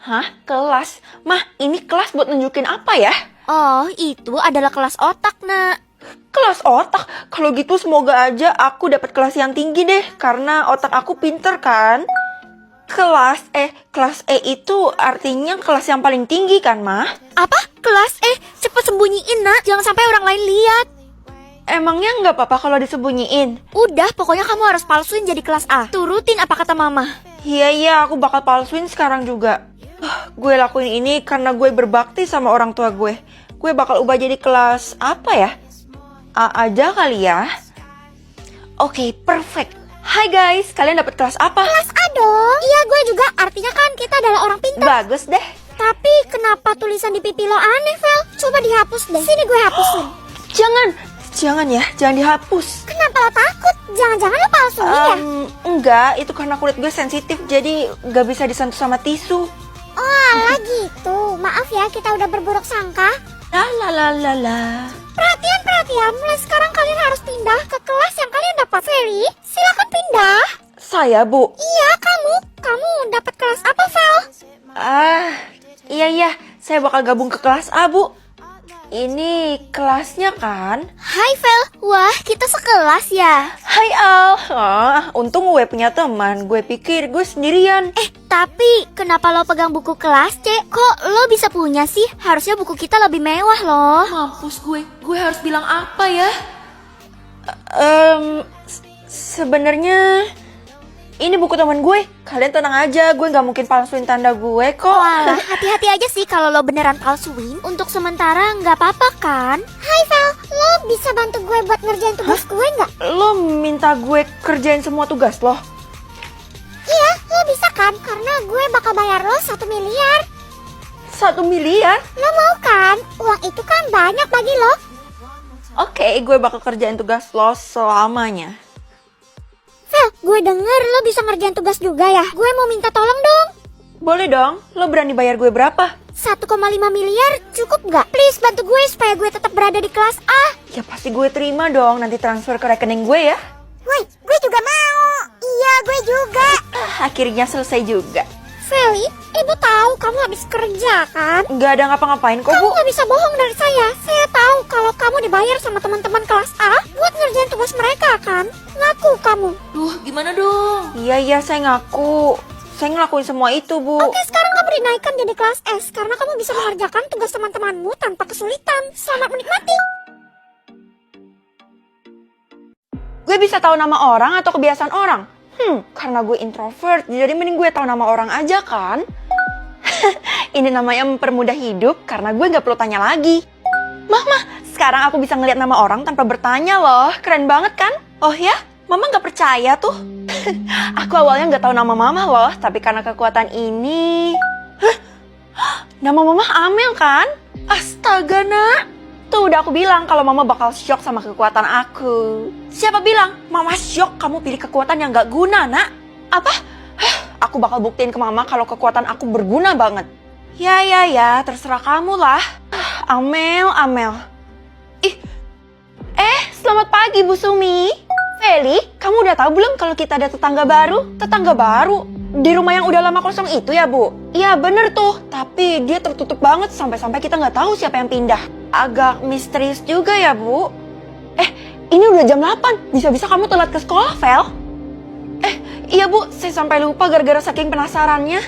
Hah? Kelas? Mah, ini kelas buat nunjukin apa ya? Oh, itu adalah kelas otak, Nak. Kelas otak? Kalau gitu semoga aja aku dapat kelas yang tinggi deh. Karena otak aku pinter kan? Kelas E itu artinya kelas yang paling tinggi kan, Mah? Apa? Kelas E? Cepet sembunyiin, Nak. Jangan sampai orang lain lihat. Emangnya nggak apa-apa kalau disembunyiin? Udah, pokoknya kamu harus palsuin jadi kelas A. Turutin apa kata mama. Iya, aku bakal palsuin sekarang juga. Gue lakuin ini karena gue berbakti sama orang tua gue. Gue bakal ubah jadi kelas apa ya? A aja kali ya. Oke, perfect. Hai guys, kalian dapat kelas apa? Kelas A dong. Iya, gue juga. Artinya kan kita adalah orang pintar. Bagus deh. Tapi kenapa tulisan di pipi lo aneh, Vel? Coba dihapus deh. Sini gue hapusin. Jangan ya, jangan dihapus. Kenapa lo takut? Jangan-jangan lo palsuin ya? Enggak, itu karena kulit gue sensitif, jadi nggak bisa disentuh sama tisu. Oh, alah gitu. Maaf ya, kita udah berburuk sangka. La. Perhatian. Mulai sekarang kalian harus pindah ke kelas yang kalian dapat. Feli, silakan pindah. Saya, Bu. Iya, kamu. Kamu dapat kelas apa, Vel? Iya, saya bakal gabung ke kelas A, Bu. Ini kelasnya kan? Hai, Vel. Wah, kita sekelas ya. Hai Al. Untung gue punya teman. Gue pikir gue sendirian. Tapi kenapa lo pegang buku kelas C? Kok lo bisa punya sih? Harusnya buku kita lebih mewah loh. Mampus gue harus bilang apa ya? Sebenarnya ini buku teman gue. Kalian tenang aja, gue nggak mungkin palsuin tanda gue kok. Walah, hati-hati aja sih kalau lo beneran palsuin. Untuk sementara nggak apa-apa kan? Hai Vel, lo bisa bantu gue buat ngerjain tugas gue nggak? Lo minta gue kerjain semua tugas lo? Iya, lo bisa kan? Karena gue bakal bayar lo 1 miliar. 1 miliar? Lo mau kan? Uang itu kan banyak bagi lo. Oke, gue bakal kerjain tugas lo selamanya. Vel, gue denger lo bisa ngerjain tugas juga ya. Gue mau minta tolong dong. Boleh dong, lo berani bayar gue berapa? 1,5 miliar cukup nggak? Please bantu gue supaya gue tetap berada di kelas A. Ya pasti gue terima dong, nanti transfer ke rekening gue ya. Woi, gue juga mau. Iya, gue juga. Akhirnya selesai juga. Feli, ibu tahu kamu habis kerja kan? Nggak ada ngapa-ngapain kok, Kamu Bu. nggak bisa bohong dari saya. Saya tahu kalau kamu dibayar sama teman-teman kelas A buat ngerjain tugas mereka kan? Ngaku kamu. Duh, gimana dong? Iya, saya ngaku. Saya ngelakuin semua itu, Bu. Oke, sekarang kamu dinaikkan jadi kelas S karena kamu bisa mengerjakan tugas teman-temanmu tanpa kesulitan. Selamat menikmati. Gue bisa tahu nama orang atau kebiasaan orang? Karena gue introvert, jadi mending gue tahu nama orang aja kan? Ini namanya mempermudah hidup karena gue nggak perlu tanya lagi. Mah, sekarang aku bisa ngeliat nama orang tanpa bertanya loh. Keren banget kan? Oh ya? Mama nggak percaya tuh. Aku awalnya nggak tahu nama Mama loh, tapi karena kekuatan ini... Nama Mama Amel kan? Astaga, Nak. Tuh udah aku bilang kalau Mama bakal syok sama kekuatan aku. Siapa bilang? Mama syok kamu pilih kekuatan yang gak guna, Nak. Apa? Aku bakal buktiin ke Mama kalau kekuatan aku berguna banget. Ya, terserah kamu lah. Amel. Selamat pagi Bu Sumi. Feli, kamu udah tahu belum kalau kita ada tetangga baru? Tetangga baru? Di rumah yang udah lama kosong itu ya, Bu? Iya, bener tuh. Tapi dia tertutup banget sampai-sampai kita nggak tahu siapa yang pindah. Agak misterius juga ya, Bu. Ini udah jam 8. Bisa-bisa kamu telat ke sekolah, Vel? Iya, Bu. Saya sampai lupa gara-gara saking penasarannya.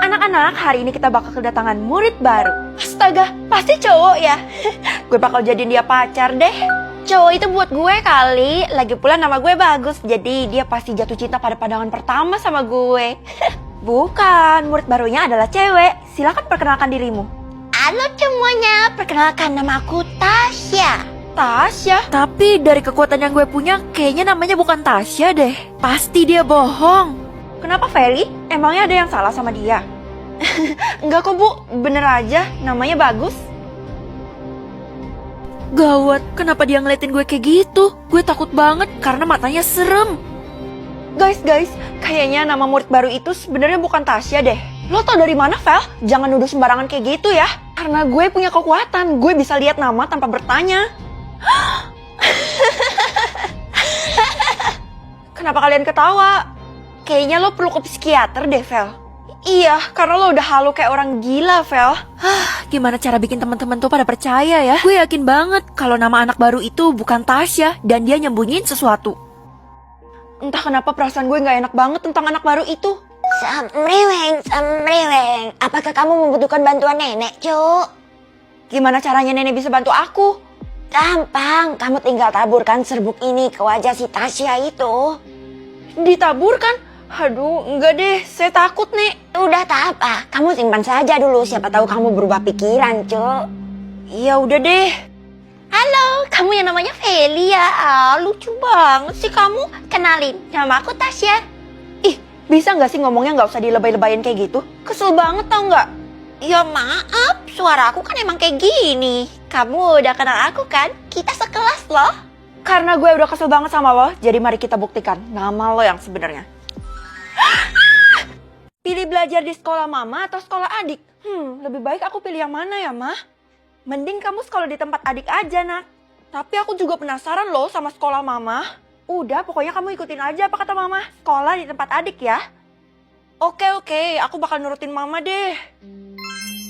Anak-anak, hari ini kita bakal kedatangan murid baru. Astaga, pasti cowok ya? Gue bakal jadiin dia pacar deh. Cowok itu buat gue kali. Lagi pula nama gue bagus, jadi dia pasti jatuh cinta pada pandangan pertama sama gue. Bukan, murid barunya adalah cewek. Silakan perkenalkan dirimu. Halo semuanya, perkenalkan nama aku Tasya. Tasya? Tapi dari kekuatan yang gue punya, kayaknya namanya bukan Tasya deh. Pasti dia bohong. Kenapa, Feli? Emangnya ada yang salah sama dia? Enggak kok, Bu. Bener aja, namanya bagus. Gawat, kenapa dia ngeliatin gue kayak gitu? Gue takut banget karena matanya serem. Guys, kayaknya nama murid baru itu sebenarnya bukan Tasya deh. Lo tau dari mana, Vel? Jangan nuduh sembarangan kayak gitu ya. Karena gue punya kekuatan, gue bisa lihat nama tanpa bertanya. Kenapa kalian ketawa? Kayaknya lo perlu ke psikiater deh, Vel. Iya, karena lo udah halu kayak orang gila, Vel. Gimana cara bikin teman-teman tuh pada percaya ya? Gue yakin banget kalau nama anak baru itu bukan Tasya dan dia nyembunyiin sesuatu. Entah kenapa perasaan gue nggak enak banget tentang anak baru itu. Semriweng. Apakah kamu membutuhkan bantuan nenek, Cuk? Gimana caranya nenek bisa bantu aku? Gampang, kamu tinggal taburkan serbuk ini ke wajah si Tasya itu. Ditaburkan? Aduh, enggak deh, saya takut nih. Udah tak apa, kamu simpan saja dulu, siapa tahu kamu berubah pikiran, Cuk. Ya udah deh. Halo, kamu yang namanya Feli ya? Lucu banget sih kamu. Kenalin, nama aku Tasya. Ih, bisa nggak sih ngomongnya nggak usah dilebay-lebayin kayak gitu? Kesel banget tau nggak? Ya maaf, suara aku kan emang kayak gini. Kamu udah kenal aku kan? Kita sekelas loh. Karena gue udah kesel banget sama lo, jadi mari kita buktikan nama lo yang sebenarnya. Pilih belajar di sekolah mama atau sekolah adik? Lebih baik aku pilih yang mana ya, Mah? Mending kamu sekolah di tempat adik aja, Nak. Tapi aku juga penasaran loh sama sekolah mama. Udah, pokoknya kamu ikutin aja apa kata mama. Sekolah di tempat adik ya. Oke, aku bakal nurutin mama deh.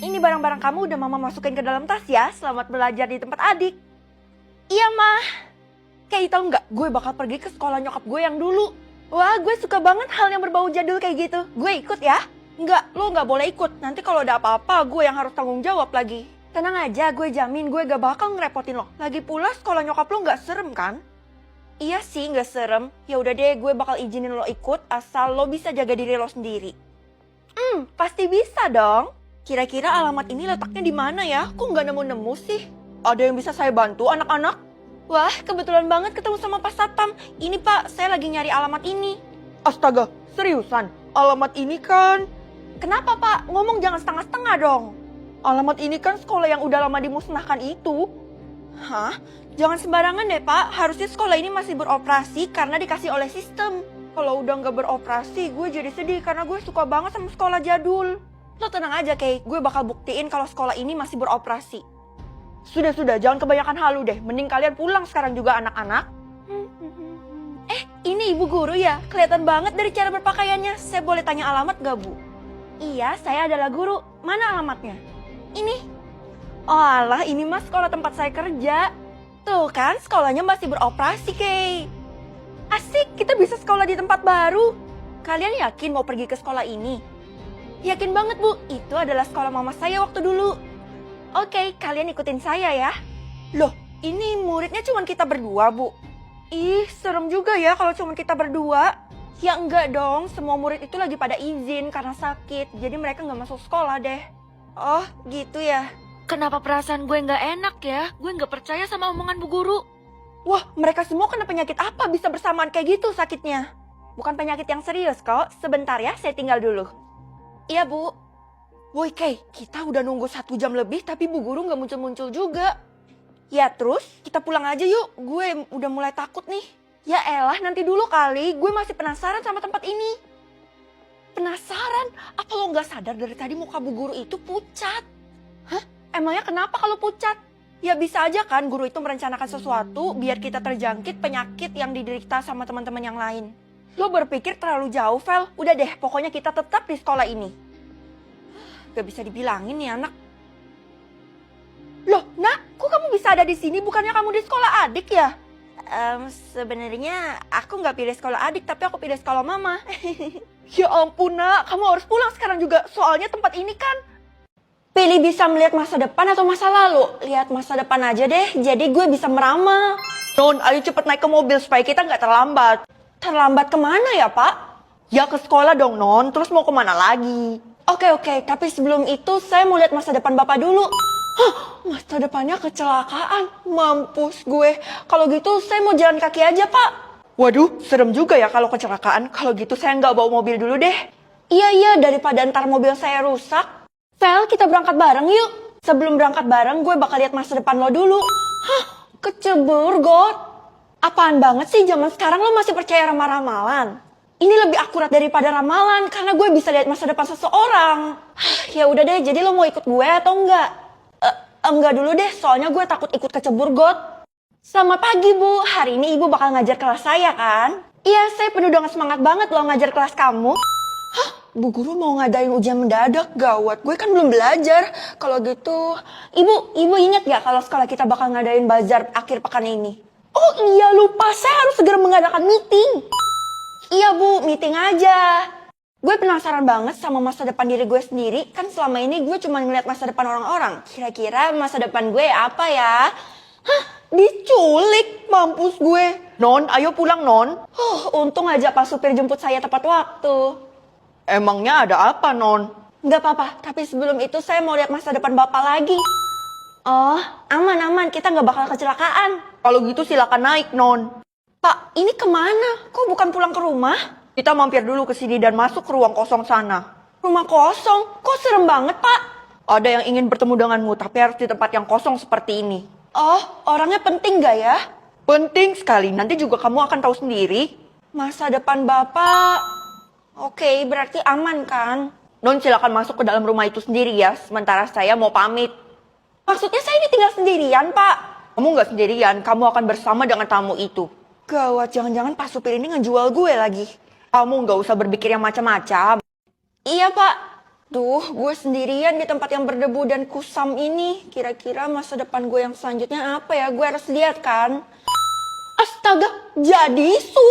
Ini barang-barang kamu udah mama masukin ke dalam tas ya. Selamat belajar di tempat adik. Iya, Mah. Kayak tau nggak, gue bakal pergi ke sekolah nyokap gue yang dulu. Wah, gue suka banget hal yang berbau jadul kayak gitu. Gue ikut ya. Enggak, lo nggak boleh ikut. Nanti kalau ada apa-apa, gue yang harus tanggung jawab lagi. Tenang aja, gue jamin gue gak bakal ngerepotin lo. Lagi pula sekolah nyokap lo nggak serem kan? Iya sih, nggak serem. Ya udah deh, gue bakal izinin lo ikut asal lo bisa jaga diri lo sendiri. Pasti bisa dong. Kira-kira alamat ini letaknya di mana ya? Kok nggak nemu-nemu sih? Ada yang bisa saya bantu, anak-anak? Wah, kebetulan banget ketemu sama Pak Satpam. Ini Pak, saya lagi nyari alamat ini. Astaga, seriusan? Alamat ini kan... Kenapa Pak? Ngomong jangan setengah-setengah dong. Alamat ini kan sekolah yang udah lama dimusnahkan itu. Hah? Jangan sembarangan deh Pak. Harusnya sekolah ini masih beroperasi karena dikasih oleh sistem. Kalau udah nggak beroperasi, gue jadi sedih karena gue suka banget sama sekolah jadul. Lo tenang aja, Kay. Gue bakal buktiin kalau sekolah ini masih beroperasi. Sudah, jangan kebanyakan halu deh. Mending kalian pulang sekarang juga anak-anak. Ini ibu guru ya? Kelihatan banget dari cara berpakaiannya. Saya boleh tanya alamat gak, Bu? Iya, saya adalah guru. Mana alamatnya? Ini. Oh alah, ini mas sekolah tempat saya kerja. Tuh kan, sekolahnya masih beroperasi, Kay. Asik, kita bisa sekolah di tempat baru. Kalian yakin mau pergi ke sekolah ini? Yakin banget, Bu. Itu adalah sekolah mama saya waktu dulu. Oke, kalian ikutin saya ya. Loh, ini muridnya cuma kita berdua, Bu. Ih, serem juga ya kalau cuma kita berdua. Ya enggak dong, semua murid itu lagi pada izin karena sakit. Jadi mereka nggak masuk sekolah deh. Oh, gitu ya. Kenapa perasaan gue nggak enak ya? Gue nggak percaya sama omongan Bu Guru. Wah, mereka semua kena penyakit apa bisa bersamaan kayak gitu sakitnya? Bukan penyakit yang serius kok. Sebentar ya, saya tinggal dulu. Iya, Bu. Woi, Kay, kita udah nunggu 1 jam lebih tapi Bu Guru nggak muncul-muncul juga. Ya terus, kita pulang aja yuk. Gue udah mulai takut nih. Ya elah, nanti dulu kali. Gue masih penasaran sama tempat ini. Penasaran? Apa lo nggak sadar dari tadi muka Bu Guru itu pucat? Hah? Emangnya kenapa kalau pucat? Ya bisa aja kan guru itu merencanakan sesuatu biar kita terjangkit penyakit yang diderita sama teman-teman yang lain. Lo berpikir terlalu jauh, Vel. Udah deh, pokoknya kita tetap di sekolah ini. Gak bisa dibilangin nih anak. Loh, Nak, kok kamu bisa ada di sini? Bukannya kamu di sekolah adik ya? Sebenarnya aku nggak pilih sekolah adik, tapi aku pilih sekolah mama. Ya ampun, Nak, kamu harus pulang sekarang juga. Soalnya tempat ini kan pilih bisa melihat masa depan atau masa lalu. Lihat masa depan aja deh, jadi gue bisa meramal. Non, ayo cepet naik ke mobil supaya kita nggak terlambat. Terlambat kemana ya, Pak? Ya ke sekolah dong, Non. Terus mau kemana lagi? Oke, tapi sebelum itu saya mau lihat masa depan Bapak dulu. Hah, masa depannya kecelakaan. Mampus gue. Kalau gitu saya mau jalan kaki aja, Pak. Waduh, serem juga ya kalau kecelakaan. Kalau gitu saya nggak bawa mobil dulu deh. Iya, daripada ntar mobil saya rusak. Vel, kita berangkat bareng yuk. Sebelum berangkat bareng, gue bakal lihat masa depan lo dulu. Hah, kecebur, God. Apaan banget sih zaman sekarang lo masih percaya ramalan? Ini lebih akurat daripada ramalan karena gue bisa lihat masa depan seseorang. Ya udah deh, jadi lo mau ikut gue atau enggak? Enggak dulu deh, soalnya gue takut ikut kecebur, God. Selamat pagi, Bu. Hari ini Ibu bakal ngajar kelas saya kan? Iya, saya penuh dengan semangat banget loh ngajar kelas kamu. Hah? Bu guru mau ngadain ujian mendadak, gawat. Gue kan belum belajar. Kalau gitu, ibu ingat gak kalau sekolah kita bakal ngadain bazar akhir pekan ini? Oh iya, lupa. Saya harus segera mengadakan meeting. Iya bu, meeting aja. Gue penasaran banget sama masa depan diri gue sendiri. Kan selama ini gue cuma ngeliat masa depan orang-orang. Kira-kira masa depan gue apa ya? Hah, diculik, mampus gue. Non, ayo pulang, Non. Untung aja Pak Supir jemput saya tepat waktu. Emangnya ada apa, Non? Nggak apa-apa, tapi sebelum itu saya mau lihat masa depan Bapak lagi. Oh, aman-aman, kita nggak bakal kecelakaan. Kalau gitu silakan naik, Non. Pak, ini kemana? Kok bukan pulang ke rumah? Kita mampir dulu ke sini dan masuk ke ruang kosong sana. Rumah kosong? Kok serem banget, Pak? Ada yang ingin bertemu denganmu, tapi harus di tempat yang kosong seperti ini. Oh, orangnya penting nggak ya? Penting sekali, nanti juga kamu akan tahu sendiri. Masa depan Bapak... Oke, berarti aman kan? Non, silakan masuk ke dalam rumah itu sendiri ya, sementara saya mau pamit. Maksudnya saya ini tinggal sendirian, Pak? Kamu nggak sendirian, kamu akan bersama dengan tamu itu. Gawat, jangan-jangan Pak Supir ini ngejual gue lagi. Kamu nggak usah berpikir yang macam-macam. Iya, Pak. Duh, gue sendirian di tempat yang berdebu dan kusam ini. Kira-kira masa depan gue yang selanjutnya apa ya? Gue harus lihat kan? Astaga, jadi Su?